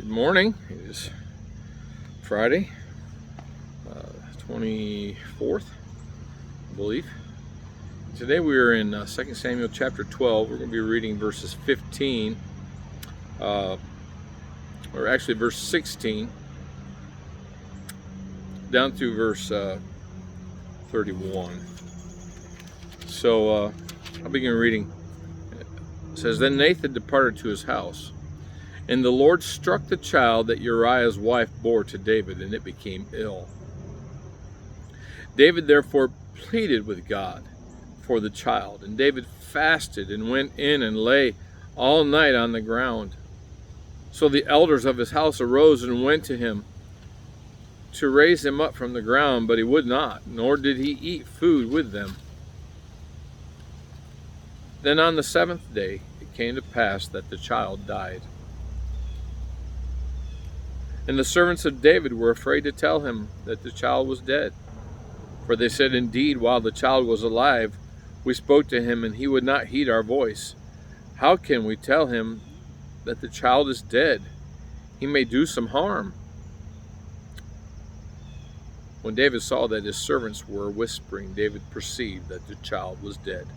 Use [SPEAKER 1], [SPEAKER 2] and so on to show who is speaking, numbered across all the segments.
[SPEAKER 1] Good morning. It is Friday, 24th, I believe. Today we are in 2 Samuel chapter 12. We're going to be reading verses 15, or actually verse 16, down through verse 31. So I'll begin reading. It says, Then Nathan departed to his house, and the Lord struck the child that Uriah's wife bore to David, and it became ill. David therefore pleaded with God for the child, and David fasted and went in and lay all night on the ground. So the elders of his house arose and went to him to raise him up from the ground, but he would not, nor did he eat food with them. Then on the seventh day it came to pass that the child died. And the servants of David were afraid to tell him that the child was dead. For they said, Indeed, while the child was alive, we spoke to him, and he would not heed our voice. How can we tell him that the child is dead? He may do some harm. When David saw that his servants were whispering, David perceived that the child was dead.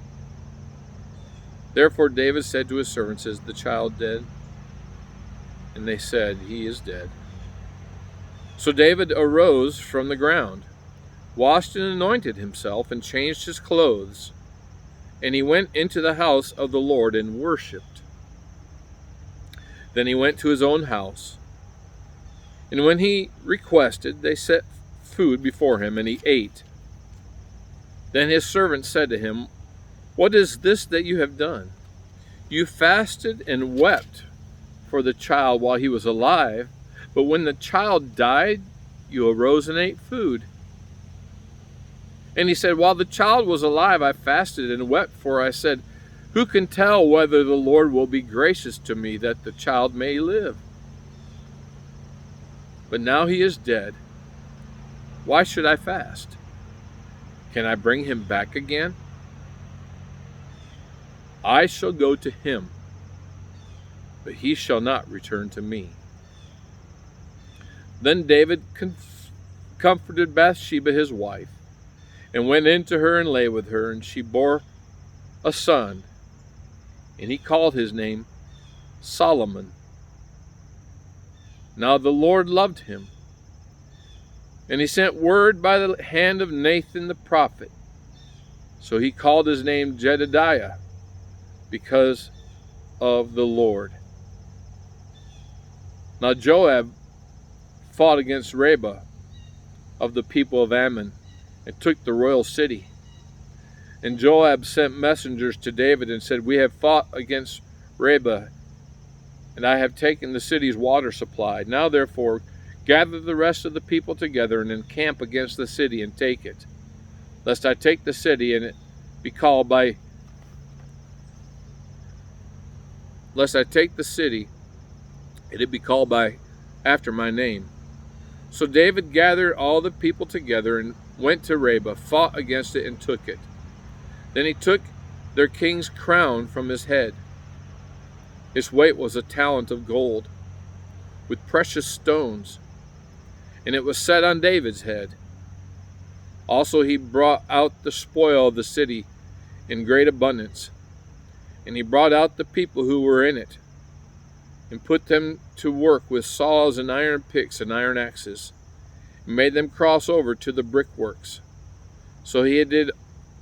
[SPEAKER 1] Therefore David said to his servants, Is the child dead? And they said, He is dead. So David arose from the ground, washed and anointed himself, and changed his clothes. And he went into the house of the Lord and worshipped. Then he went to his own house. And when he requested, they set food before him, and he ate. Then his servant said to him, What is this that you have done? You fasted and wept for the child while he was alive, but when the child died, you arose and ate food. And he said, While the child was alive, I fasted and wept, for I said, Who can tell whether the Lord will be gracious to me that the child may live? But now he is dead. Why should I fast? Can I bring him back again? I shall go to him, but he shall not return to me. Then David comforted Bathsheba his wife, and went in to her and lay with her, and she bore a son, and he called his name Solomon. Now the Lord loved him, and he sent word by the hand of Nathan the prophet. So he called his name Jedediah, because of the Lord. Now Joab fought against Rabbah of the people of Ammon, and took the royal city. And Joab sent messengers to David and said, We have fought against Rabbah, and I have taken the city's water supply. Now therefore gather the rest of the people together and encamp against the city and take it, lest I take the city and it be called by after my name. So David gathered all the people together and went to Rabbah, fought against it, and took it. Then he took their king's crown from his head. Its weight was a talent of gold, with precious stones, and it was set on David's head. Also he brought out the spoil of the city in great abundance, and he brought out the people who were in it, and put them to work with saws and iron picks and iron axes, and made them cross over to the brickworks. So he did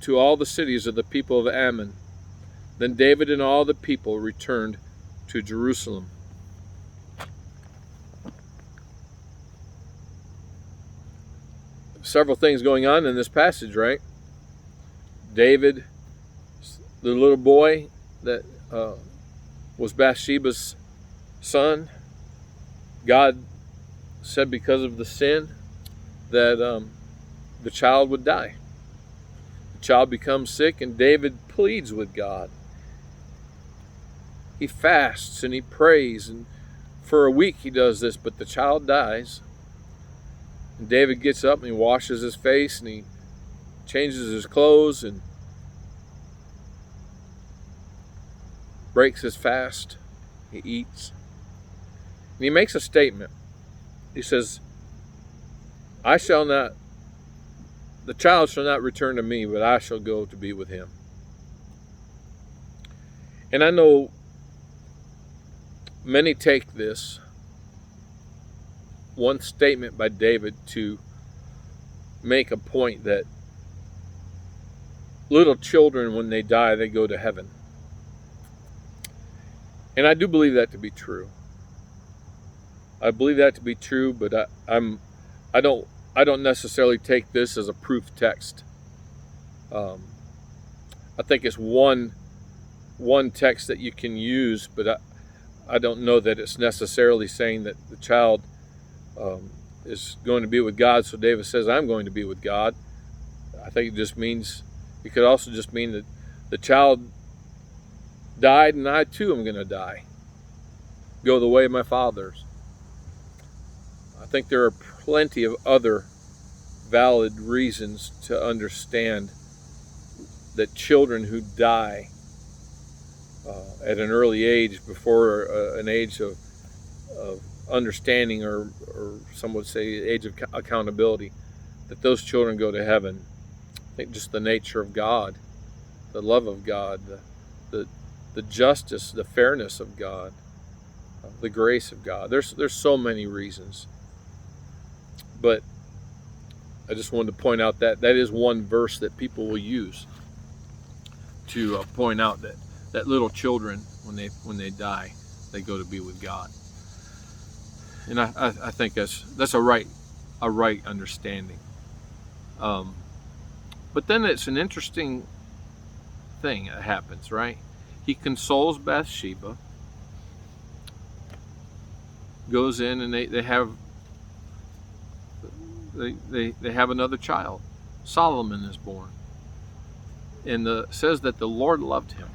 [SPEAKER 1] to all the cities of the people of Ammon. Then David and all the people returned to Jerusalem. Several things going on in this passage, right? David, the little boy that was Bathsheba's son, God said because of the sin that the child would die. The child becomes sick, and David pleads with God. He fasts and he prays, and for a week he does this, but the child dies. And David gets up and he washes his face and he changes his clothes and breaks his fast. He eats. he makes a statement. He says, I shall not, the child shall not return to me, but I shall go to be with him. And I know many take this one statement by David to make a point that little children, when they die, they go to heaven. And I do believe that to be true. I believe that to be true, but I don't necessarily take this as a proof text. I think it's one text that you can use, but I don't know that it's necessarily saying that the child is going to be with God. So David says, I'm going to be with God. I think it just means, it could also just mean that the child died and I too am going to die. Go the way of my fathers. I think there are plenty of other valid reasons to understand that children who die at an early age, before an age of understanding, or some would say age of accountability, that those children go to heaven. I think just the nature of God, the love of God, the justice, the fairness of God, the grace of God. There's so many reasons. But I just wanted to point out that is one verse that people will use to point out that little children, when they die, they go to be with God. And I think that's a right understanding. But then it's an interesting thing that happens, right? He consoles Bathsheba, goes in, and they have another child. Solomon is born, and says that the Lord loved him.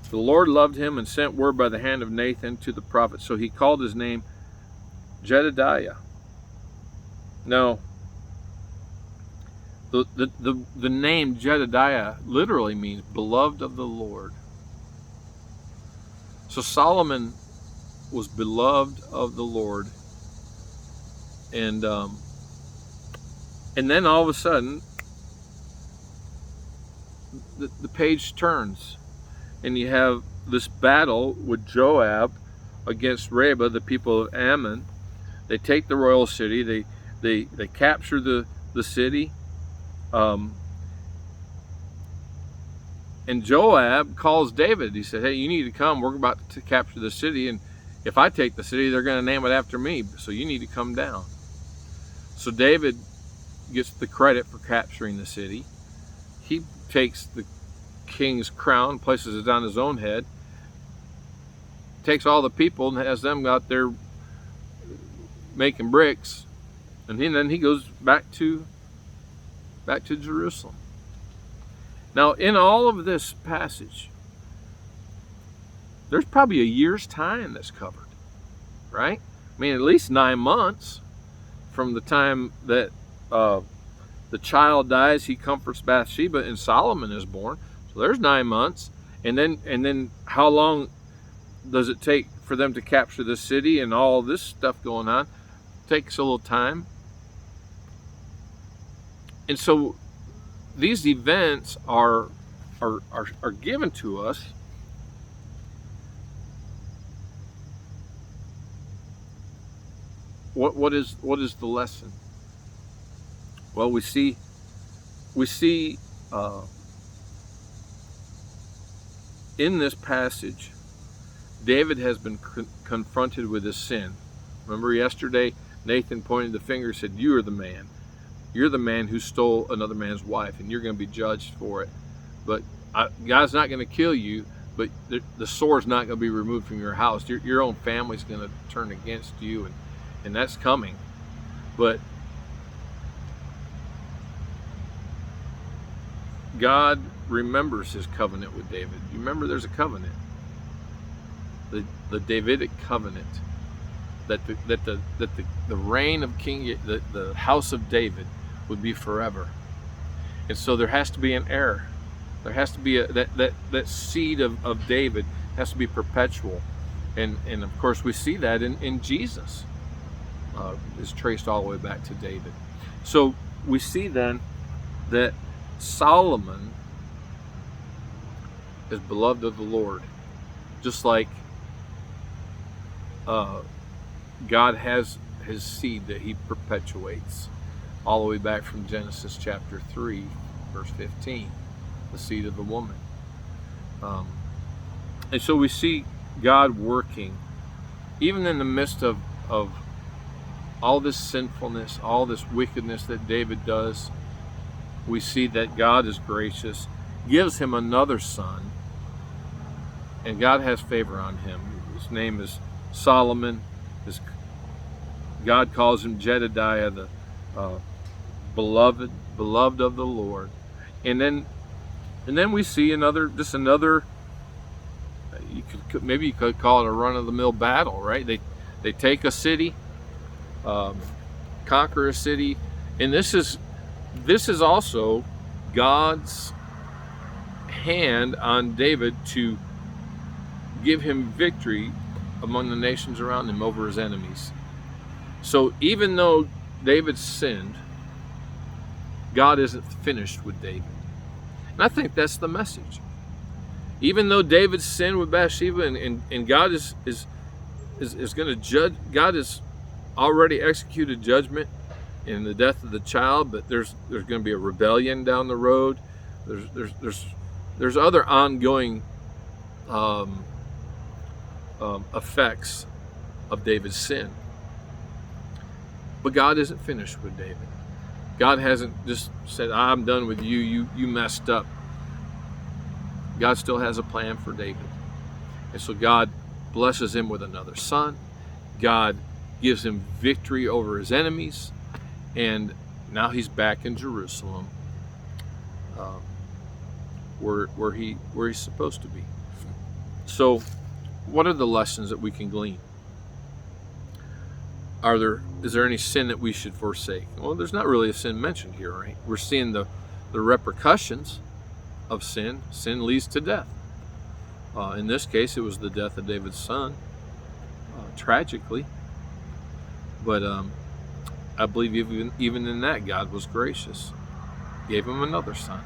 [SPEAKER 1] The Lord loved him and sent word by the hand of Nathan to the prophet. So he called his name Jedediah. Now, the name Jedediah literally means beloved of the Lord. So Solomon was beloved of the Lord, and then all of a sudden the page turns, and you have this battle with Joab against Rabbah, the people of Ammon. They take the royal city. They capture the city. And Joab calls David. He said, hey, you need to come. We're about to capture the city, and if I take the city, they're going to name it after me, so you need to come down. So David gets the credit for capturing the city. He takes the king's crown, places it on his own head, takes all the people and has them out there making bricks, and then he goes back to Jerusalem. Now, in all of this passage, there's probably a year's time that's covered, right? I mean, at least 9 months from the time that the child dies, he comforts Bathsheba, and Solomon is born. So there's 9 months, and then how long does it take for them to capture the city and all this stuff going on? It takes a little time. And so these events are given to us what is the lesson? Well, we see in this passage, David has been confronted with his sin. Remember yesterday, Nathan pointed the finger and said, you are the man. You're the man who stole another man's wife, and you're going to be judged for it. But God's not going to kill you, but the sword's not going to be removed from your house. Your own family's going to turn against you, and that's coming. But God remembers his covenant with David. You remember there's a covenant, the Davidic covenant, that the reign of the house of David would be forever. And so there has to be an heir. There has to be that seed of David has to be perpetual. And of course we see that in Jesus. Is traced all the way back to David. So we see then that Solomon is beloved of the Lord, just like God has his seed that he perpetuates all the way back from Genesis chapter 3 verse 15, the seed of the woman. And so we see God working even in the midst of all this sinfulness, all this wickedness that David does. We see that God is gracious, gives him another son, and God has favor on him. His name is Solomon. God calls him Jedediah, the beloved of the Lord. And then we see another. Maybe you could call it a run-of-the-mill battle, right? They take a city, conquer a city, and this is also God's hand on David to give him victory among the nations around him over his enemies. So even though David sinned, God isn't finished with David. And I think that's the message. Even though David sinned with Bathsheba, and God is going to judge, God has already executed judgment in the death of the child, but there's going to be a rebellion down the road. There's other ongoing effects of David's sin. But God isn't finished with David. God hasn't just said, I'm done with you. You messed up. God still has a plan for David. And so God blesses him with another son. God gives him victory over his enemies. And now he's back in Jerusalem, where he's supposed to be. So what are the lessons that we can glean? Is there any sin that we should forsake? Well, there's not really a sin mentioned here, right? We're seeing the repercussions of sin. Sin leads to death. In this case, it was the death of David's son, tragically. But I believe even in that, God was gracious. Gave him another son.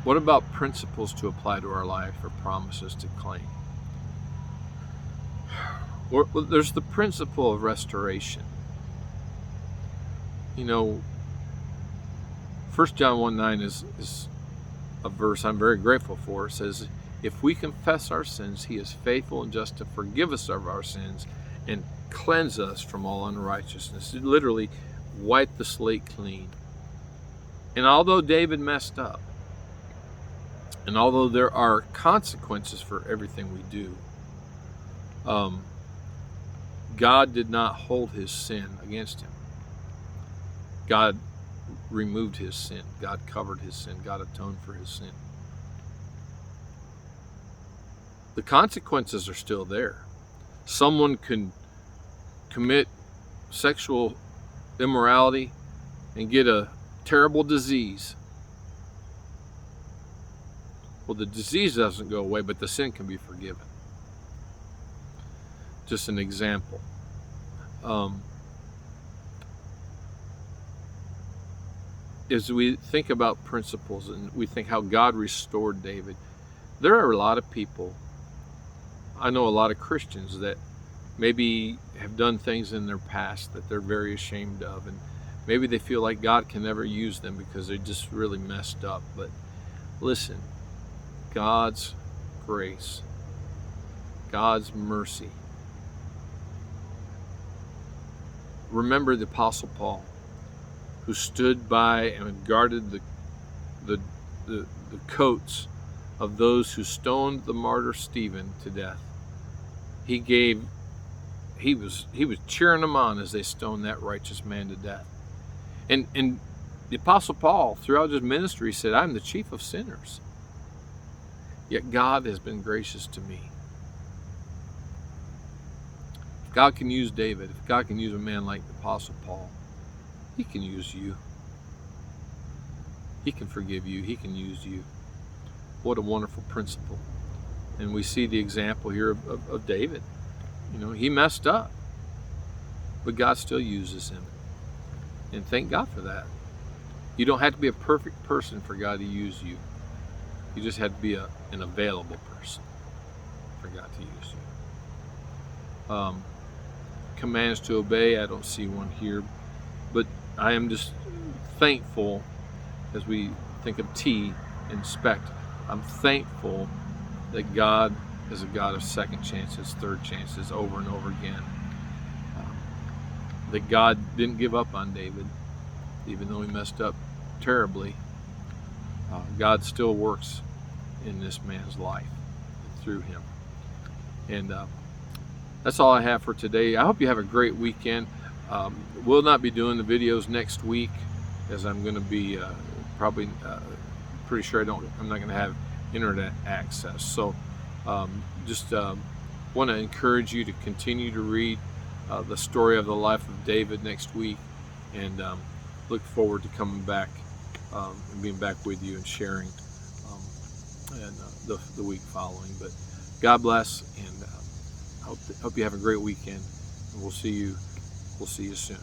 [SPEAKER 1] What about principles to apply to our life or promises to claim? Well, there's the principle of restoration. 1 John 1:9 is a verse I'm very grateful for. It says, if we confess our sins, he is faithful and just to forgive us of our sins and cleanse us from all unrighteousness. It literally wipe the slate clean. And although David messed up, and although there are consequences for everything we do, God did not hold his sin against him. God removed his sin. God covered his sin. God atoned for his sin. The consequences are still there. Someone can commit sexual immorality and get a terrible disease. Well, the disease doesn't go away, but the sin can be forgiven. Just an example. As we think about principles and we think how God restored David, there are a lot of people, I know a lot of Christians that maybe have done things in their past that they're very ashamed of, and maybe they feel like God can never use them because they just really messed up. But listen, God's grace, God's mercy. Remember the Apostle Paul, who stood by and guarded the coats of those who stoned the martyr Stephen to death. He was cheering them on as they stoned that righteous man to death. And the Apostle Paul, throughout his ministry, said, I'm the chief of sinners. Yet God has been gracious to me. If God can use David, if God can use a man like the Apostle Paul, he can use you. He can forgive you. He can use you. What a wonderful principle. And we see the example here of David. You know, he messed up, but God still uses him. And thank God for that. You don't have to be a perfect person for God to use you. You just have to be an available person for God to use you. Commands to obey, I don't see one here, but I am just thankful as we think of T, inspect. I'm thankful that God is a God of second chances, third chances, over and over again. That God didn't give up on David, even though he messed up terribly. God still works in this man's life through him. And that's all I have for today. I hope you have a great weekend. We'll not be doing the videos next week, as I'm going to be probably pretty sure I'm not going to have internet access. So just want to encourage you to continue to read the story of the life of David next week, and look forward to coming back and being back with you and sharing and the week following. But God bless, and hope you have a great weekend, and we'll see you soon.